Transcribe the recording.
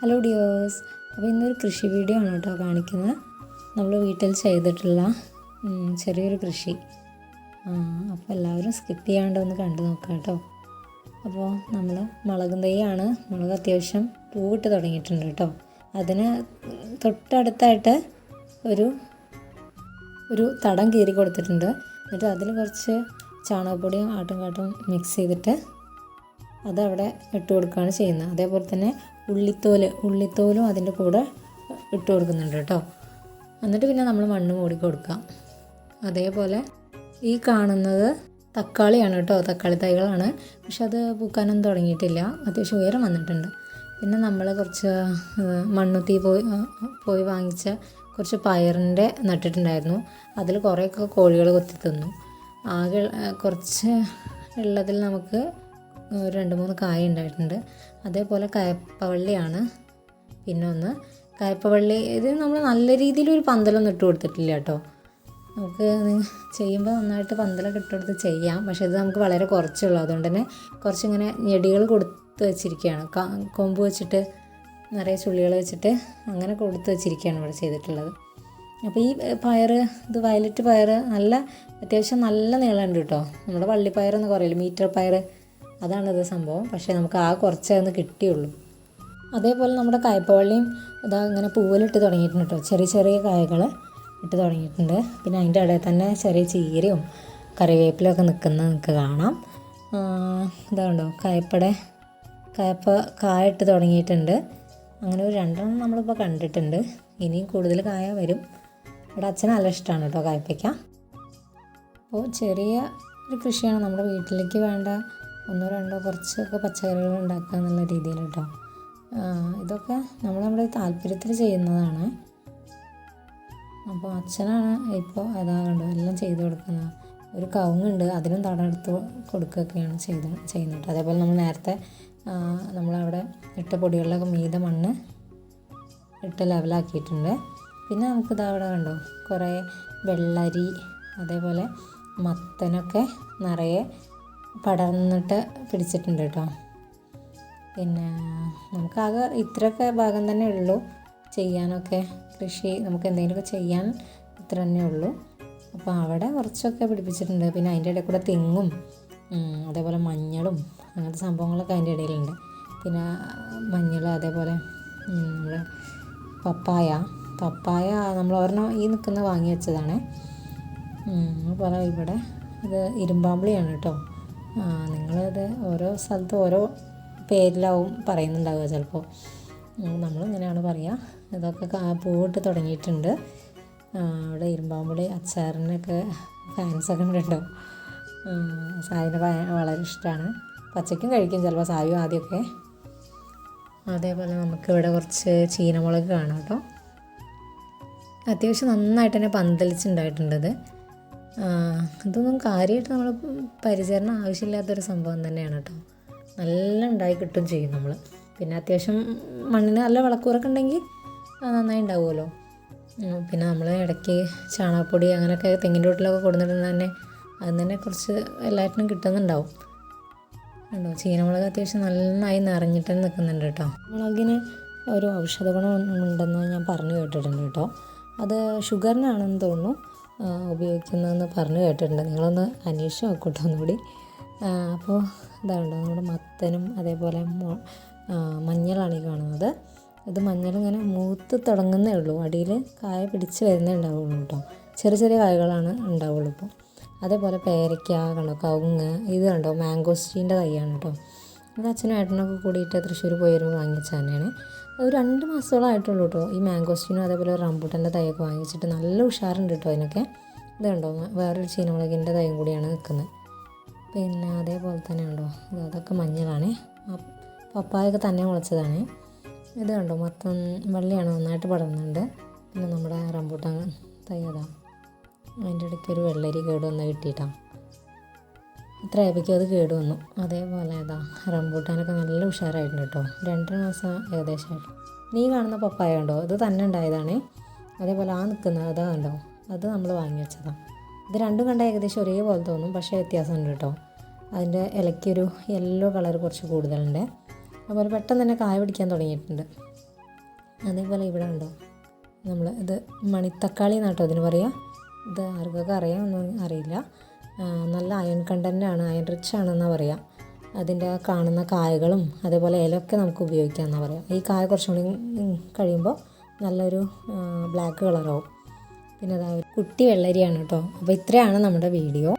Hello dears. അപ്പോൾ ഇന്നൊരു കൃഷി വീഡിയോ ആണ് കേട്ടോ കാണിക്കുന്നത്. നമ്മൾ വീട്ടിൽ ചെയ്തിട്ടുള്ള ചെറിയൊരു കൃഷി. അപ്പോൾ എല്ലാവരും സ്കിപ്പ് ചെയ്യാണ്ട് ഒന്ന് കണ്ടു നോക്കാം കേട്ടോ. അപ്പോൾ നമ്മൾ മുളകും തൈയാണ്. മുളക് അത്യാവശ്യം പൂവിട്ട് തുടങ്ങിയിട്ടുണ്ട് കേട്ടോ. അതിന് തൊട്ടടുത്തായിട്ട് ഒരു തടം കീറി കൊടുത്തിട്ടുണ്ട്. എന്നിട്ട് അതിൽ കുറച്ച് ചാണകപ്പൊടിയും ആട്ടും മിക്സ് ചെയ്തിട്ട് അതവിടെ ഇട്ട് കൊടുക്കുകയാണ് ചെയ്യുന്നത്. അതേപോലെ തന്നെ ഉള്ളിത്തോലും അതിൻ്റെ കൂടെ ഇട്ട് കൊടുക്കുന്നുണ്ട് കേട്ടോ. എന്നിട്ട് പിന്നെ നമ്മൾ മണ്ണ് മൂടി കൊടുക്കാം. അതേപോലെ ഈ കാണുന്നത് തക്കാളിയാണ് കേട്ടോ. തക്കാളി തൈകളാണ്. പക്ഷെ അത് പൂക്കാനൊന്നും തുടങ്ങിയിട്ടില്ല. അത്യാവശ്യം ഉയരം വന്നിട്ടുണ്ട്. പിന്നെ നമ്മൾ കുറച്ച് മണ്ണുത്തി പോയി വാങ്ങിച്ച കുറച്ച് പയറിൻ്റെ നട്ടിട്ടുണ്ടായിരുന്നു. അതിൽ കുറേയൊക്കെ കോഴികൾ കൊത്തി തിന്നു. ആകെ കുറച്ച് ഉള്ളതിൽ നമുക്ക് 2-3 കായ ഉണ്ടായിട്ടുണ്ട്. അതേപോലെ കയപ്പവള്ളിയാണ് പിന്നെ ഒന്ന്. കയപ്പവള്ളി ഇത് നമ്മൾ നല്ല രീതിയിൽ ഒരു പന്തലൊന്നും ഇട്ട് കൊടുത്തിട്ടില്ല കേട്ടോ. നമുക്ക് ചെയ്യുമ്പോൾ നന്നായിട്ട് പന്തലൊക്കെ ഇട്ട് കൊടുത്ത് ചെയ്യാം. പക്ഷേ ഇത് നമുക്ക് വളരെ കുറച്ചുള്ളൂ. അതുകൊണ്ട് തന്നെ കുറച്ചിങ്ങനെ ഞെടികൾ കൊടുത്ത് വെച്ചിരിക്കുകയാണ്. കൊമ്പ് വെച്ചിട്ട് നിറയെ ചുള്ളികൾ വെച്ചിട്ട് അങ്ങനെ കൊടുത്ത് വെച്ചിരിക്കുകയാണ് ഇവിടെ ചെയ്തിട്ടുള്ളത്. അപ്പോൾ ഈ പയർ, ഇത് വയലറ്റ് പയർ നല്ല അത്യാവശ്യം നല്ല നീളമുണ്ട് കേട്ടോ. നമ്മുടെ വള്ളിപ്പയറെന്ന് പറയില്ല, മീറ്റർ പയർ, അതാണിത് സംഭവം. പക്ഷേ നമുക്ക് ആ കുറച്ചേ ഒന്ന് കിട്ടിയുള്ളൂ. അതേപോലെ നമ്മുടെ കയ്പവള്ളിയും ഇതാ ഇങ്ങനെ പൂവിലിട്ട് തുടങ്ങിയിട്ടുണ്ട് കേട്ടോ. ചെറിയ ചെറിയ കായകൾ ഇട്ട് തുടങ്ങിയിട്ടുണ്ട്. പിന്നെ അതിൻ്റെ ഇടയിൽ തന്നെ ചെറിയ ചീരയും കറിവേപ്പിലൊക്കെ നിൽക്കുന്നത് നിങ്ങൾക്ക് കാണാം. ഇതാണ്ടോ കയപ്പ കായ ഇട്ട് തുടങ്ങിയിട്ടുണ്ട്. അങ്ങനെ ഒരു 2 നമ്മളിപ്പോൾ കണ്ടിട്ടുണ്ട്. ഇനിയും കൂടുതൽ കായ വരും. ഇവിടെ അച്ഛന് നല്ല ഇഷ്ടമാണ് കേട്ടോ കയ്പ്പയ്ക്ക. അപ്പോൾ ചെറിയ ഒരു കൃഷിയാണ്. നമ്മുടെ വീട്ടിലേക്ക് വേണ്ട 1-2 കുറച്ചൊക്കെ പച്ചക്കറികൾ ഉണ്ടാക്കുക എന്നുള്ള രീതിയിൽ കേട്ടോ. ഇതൊക്കെ നമ്മുടെ താല്പര്യത്തിൽ ചെയ്യുന്നതാണ്. അപ്പോൾ അച്ഛനാണ് ഇപ്പോൾ കണ്ടോ എല്ലാം ചെയ്ത് കൊടുക്കുന്നത്. ഒരു കവുങ്ങുണ്ട്, അതിനും തടമെടുത്ത് കൊടുക്കുകയൊക്കെയാണ് ചെയ്യുന്നത്. അതേപോലെ നമ്മൾ നേരത്തെ നമ്മളവിടെ ഇട്ട പൊടികളിലൊക്കെ മീത മണ്ണ് ഇട്ട് ലെവലാക്കിയിട്ടുണ്ട്. പിന്നെ നമുക്കിത് അവിടെ കണ്ടോ കുറേ വെള്ളരി, അതേപോലെ മത്തനൊക്കെ നിറയെ പടർന്നിട്ട് പിടിച്ചിട്ടുണ്ട് കേട്ടോ. പിന്നെ നമുക്കാകെ ഇത്രയൊക്കെ ഭാഗം തന്നെ ഉള്ളൂ ചെയ്യാനൊക്കെ. കൃഷി നമുക്ക് എന്തെങ്കിലുമൊക്കെ ചെയ്യാൻ ഇത്ര തന്നെ ഉള്ളൂ. അപ്പോൾ അവിടെ കുറച്ചൊക്കെ പിടിപ്പിച്ചിട്ടുണ്ട്. പിന്നെ അതിൻ്റെ ഇടയിൽ കൂടെ തെങ്ങും അതേപോലെ മഞ്ഞളും അങ്ങനത്തെ സംഭവങ്ങളൊക്കെ അതിൻ്റെ ഇടയിലുണ്ട്. പിന്നെ മഞ്ഞൾ, അതേപോലെ നമ്മൾ പപ്പായ നമ്മൾ ഒരെണ്ണം ഈ നിൽക്കുന്ന വാങ്ങി വെച്ചതാണ്. അതുപോലെ ഇവിടെ ഇത് ഇരുമ്പാമ്പുളിയാണ് കേട്ടോ. നിങ്ങളിത് ഓരോ സ്ഥലത്ത് ഓരോ പേരിലാവും പറയുന്നുണ്ടാവുക ചിലപ്പോൾ. നമ്മളിങ്ങനെയാണ് പറയുക. ഇതൊക്കെ പൂവിട്ട് തുടങ്ങിയിട്ടുണ്ട്. ഇവിടെ ഇരുമ്പാമ്പുളി അച്ചാറിനൊക്കെ ഫാൻസൊക്കെ ഉണ്ട് കേട്ടോ. സായിന് വളരെ ഇഷ്ടമാണ്. പച്ചയ്ക്കും കഴിക്കും ചിലപ്പോൾ സായും ആദ്യമൊക്കെ. അതേപോലെ നമുക്കിവിടെ കുറച്ച് ചീനമുളക് കാണാം കേട്ടോ. അത്യാവശ്യം നന്നായിട്ട് തന്നെ പന്തലിച്ചുണ്ടായിട്ടുണ്ടത്. ഇതൊന്നും കാര്യമായിട്ട് നമ്മൾ പരിചരണം ആവശ്യമില്ലാത്തൊരു സംഭവം തന്നെയാണ് കേട്ടോ. നല്ല ഉണ്ടായി കിട്ടും ചെയ്യും നമ്മൾ. പിന്നെ അത്യാവശ്യം മണ്ണിന് നല്ല വളക്കൂറൊക്കെ ഉണ്ടെങ്കിൽ നന്നായി ഉണ്ടാവുമല്ലോ. പിന്നെ നമ്മൾ ഇടയ്ക്ക് ചാണകപ്പൊടി അങ്ങനെയൊക്കെ തെങ്ങിൻ്റെ വീട്ടിലൊക്കെ കൊടുത്തിട്ടുണ്ട് തന്നെ. അതിന് തന്നെ കുറച്ച് എല്ലാറ്റിനും കിട്ടുന്നുണ്ടാവും കേട്ടോ. ചീനമുളക് അത്യാവശ്യം നന്നായി നിറഞ്ഞിട്ട് നിൽക്കുന്നുണ്ട് കേട്ടോ. മുളകിന് ഒരു ഔഷധ ഗുണം ഉണ്ടെന്ന് ഞാൻ പറഞ്ഞു കേട്ടിട്ടുണ്ട് കേട്ടോ. അത് ഷുഗറിനാണെന്ന് തോന്നുന്നു ഉപയോഗിക്കുന്നതെന്ന് പറഞ്ഞു കേട്ടിട്ടുണ്ട്. നിങ്ങളൊന്ന് അന്വേഷിച്ച് നോക്കൂട്ടോ ഒന്നുകൂടി. അപ്പോൾ ഇതാണ്ടോ നമ്മുടെ മത്തനും അതേപോലെ മഞ്ഞളാണ് ഈ കാണുന്നത്. ഇത് മഞ്ഞളിങ്ങനെ മൂത്ത് തുടങ്ങുന്നേ ഉള്ളൂ. അടിയിൽ കായ പിടിച്ച് വരുന്നേ ഉണ്ടാവുള്ളൂ കേട്ടോ. ചെറിയ ചെറിയ കായകളാണ് ഉണ്ടാവുള്ളൂ ഇപ്പോൾ. അതേപോലെ പേരയ്ക്ക കണ്ടോ, കവുങ്ങ്. ഇത് കണ്ടോ മാംഗോസ്റ്റീൻ്റെ തൈയാണ് കേട്ടോ. ഇത് അച്ഛനും ഏട്ടനൊക്കെ കൂടിയിട്ട് തൃശ്ശൂർ പോയി വരുമ്പോൾ വാങ്ങിച്ച തന്നെയാണ്. ഒരു 2 മാസത്തോളമായിട്ടുള്ളൂ കേട്ടോ ഈ മാംഗോസ്റ്റീനും അതേപോലെ റംബൂട്ടാൻ്റെ തൈയൊക്കെ വാങ്ങിച്ചിട്ട്. നല്ല ഉഷാറുണ്ട് കേട്ടോ അതിനൊക്കെ. ഇത് കണ്ടോ വേറൊരു ചീനമുളകിൻ്റെ തൈയും കൂടിയാണ് നിൽക്കുന്നത്. പിന്നെ അതേപോലെ തന്നെ ഉണ്ടോ അതൊക്കെ മഞ്ഞളാണ്. പപ്പായൊക്കെ തന്നെ മുളച്ചതാണ്. ഇത് കണ്ടോ മത്തൻ വള്ളിയാണ്, നന്നായിട്ട് പടർന്നുണ്ട്. പിന്നെ നമ്മുടെ റംബൂട്ടാൻ തൈ അതിൻ്റെ ഇടയ്ക്ക് ഒരു വെള്ളരി കേട് വന്ന് കിട്ടിയിട്ടാണ്. ഇത്ര ആയപ്പോഴേക്കും അത് കേട് വന്നു. അതേപോലെ റംബൂട്ടാനൊക്കെ നല്ല ഉഷാറായിട്ടുണ്ട് കേട്ടോ. 2 മാസം ഏകദേശമായിട്ട്. നീ കാണുന്ന പപ്പായ ഉണ്ടോ, ഇത് തന്നെ ഉണ്ടായതാണ്. അതേപോലെ നിൽക്കുന്നത് കണ്ടോ, അത് നമ്മൾ വാങ്ങി വെച്ചതാണ്. ഇത് രണ്ടും കണ്ടാൽ ഏകദേശം ഒരേപോലെ തോന്നും, പക്ഷേ വ്യത്യാസമുണ്ട് കേട്ടോ. അതിൻ്റെ ഇലയ്ക്കൊരു യെല്ലോ കളർ കുറച്ച് കൂടുതലുണ്ട്. അതുപോലെ പെട്ടെന്ന് തന്നെ കായ പിടിക്കാൻ തുടങ്ങിയിട്ടുണ്ട്. അതേപോലെ ഇവിടെ ഉണ്ടോ നമ്മൾ ഇത് മണിത്തക്കാളി എന്നാട്ടോ അതിന് പറയുക. ഇത് ആർക്കൊക്കെ അറിയാമെന്നൊന്നും അറിയില്ല. നല്ല അയൺ കണ്ടൻ്റാണ്, അയൺ റിച്ച് ആണെന്നാണ് പറയുക. അതിൻ്റെ ആ കാണുന്ന കായകളും അതേപോലെ ഇലയൊക്കെ നമുക്ക് ഉപയോഗിക്കാമെന്നാണ് പറയുക. ഈ കായ കുറച്ചും കൂടി കഴിയുമ്പോൾ നല്ലൊരു ബ്ലാക്ക് കളറാവും. പിന്നെ അതാ കുട്ടി വെള്ളരിയാണ് കേട്ടോ. അപ്പോൾ ഇത്രയാണ് നമ്മുടെ വീഡിയോ.